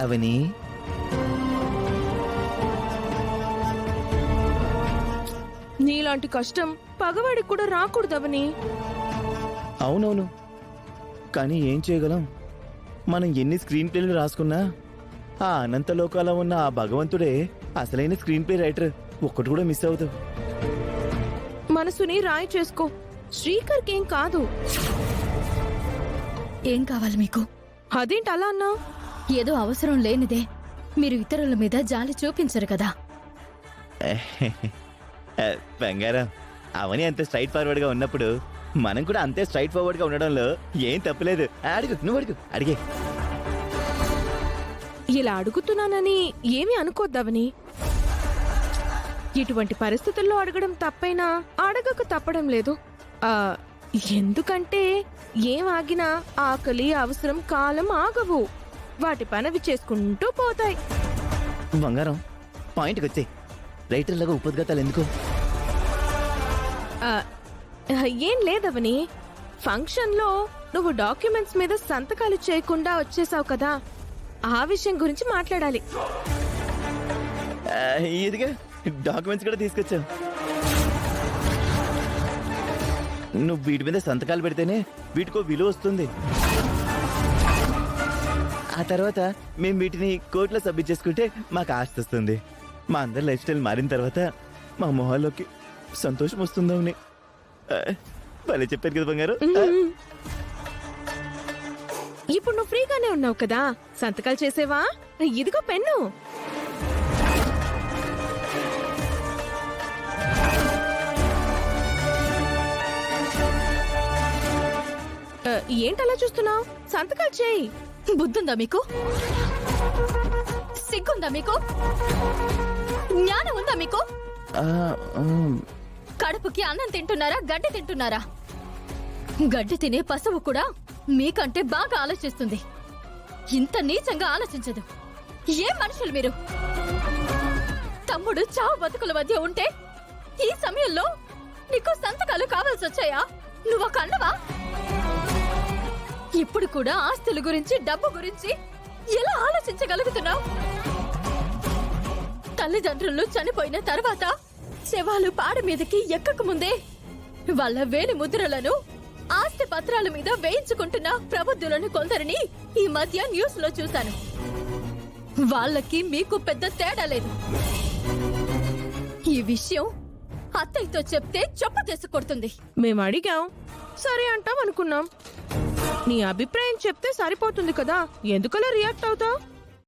అవని నీలాంటి కష్టం పగవాడికి కూడా రాకూడదవని. అవునవును, కానీ ఏం చేయగలం? మనం ఎన్ని స్క్రీన్ ప్లేలు రాసుకున్నా ఆ అనంత లోకాల ఉన్న ఆ భగవంతుడే అసలైన స్క్రీన్ ప్లే రైటర్. ఒక్కటి కూడా మిస్ అవుతావు. మనసుని రాయి చేసుకో, శ్రీకర్కేం కాదు. ఏం కావాలి మీకు? అదేంటి అలా అన్నా? ఏదో అవసరం లేనిదే మీరు ఇతరుల మీద జాలి చూపించరు కదా. బంగారం, అవని అంతే స్ట్రైట్ ఫార్వర్డ్ గా ఉన్నప్పుడు మనం కూడా అంతే స్ట్రైట్ ఫార్వర్డ్ గా ఉండడంలో ఏం తప్పులేదు. అడుగు, నువ్వు అడుగు, అడిగే. ఇలా అడుగుతున్నానని ఏమీ అనుకోద్దవని. ఇటువంటి పరిస్థితుల్లో అడగడం తప్పైనా అడగక తప్పడం లేదు. ఎందుకంటే ఏం ఆగినా ఆకలి, అవసరం, కాలం ఆగవు. వాటి పనవి చేసుకుంటూ పోతాయి. బంగారం, పాయింట్కి వచ్చాయి. రైటర్ లాగా ఉపద్ఘాతాలు ఎందుకు? ఏం లేదవని, ఫంక్షన్ లో నువ్వు డాక్యుమెంట్స్ మీద సంతకాలు చేయకుండా వచ్చేసావు కదా, ఆ విషయం గురించి మాట్లాడాలి. ఇదిగా డాక్యుమెంట్స్ కూడా తీసుకొచ్చావు. నువ్వు వీటి మీద సంతకాలు పెడితేనే వీటికో విలువ వస్తుంది. ఆ తర్వాత మేము వీటిని కోర్టులో సబ్మిట్ చేసుకుంటే మాకు ఆస్తి వస్తుంది. మా అందరి లైఫ్ స్టైల్ మారిన తర్వాత మా మొహాల్లోకి సంతోషం వస్తుందని భలే చెప్పారు కదా బంగారు. ఇప్పుడు నువ్వు ఫ్రీగానే ఉన్నావు కదా, సంతకాలు చేసేవా? ఇదిగో పెన్ను. ఏంటలా చూస్తున్నావు? సంతకాలు చేయి. బుద్ధుందా మీకు? సిగ్గుందా మీకు? జ్ఞానం ఉందా మీకు? కడుపుకి అన్నం తింటున్నారా, గడ్డి తింటున్నారా? గడ్డి తినే పశువు కూడా మీకంటే బాగా ఆలోచిస్తుంది. ఇంత నీచంగా ఆలోచించదు. ఏం మనుషులు మీరు? తమ్ముడు చావు బతుకుల మధ్య ఉంటే ఈ సమయంలో నీకు సంతకాలు కావాల్సి వచ్చాయా? నువ్వు ఒక అన్నవా? ఇప్పుడు కూడా ఆస్తుల గురించి, డబ్బు గురించి ఎలా ఆలోచించగలుగుతున్నావు? తల్లిదండ్రులు చనిపోయిన తర్వాత శవాలు పాడ మీదకి ఎక్కక ముందే వాళ్ళ వేలి ముద్రలను ఆస్తి పత్రాల మీద వేయించుకుంటున్న ప్రబుద్ధులను కొందరిని ఈ మధ్య న్యూస్ లో చూశాను. వాళ్ళకి మీకు పెద్ద తేడా లేదు. ఈ విషయం అత్తయ్యతో చెప్తే చెప్ప తీసుకొడుతుంది. మేము అడిగాం, సరే అంటాం అనుకున్నాం. నీ అభిప్రాయం చెప్తే సరిపోతుంది కదా, ఎందుకలా రియాక్ట్ అవుతావు?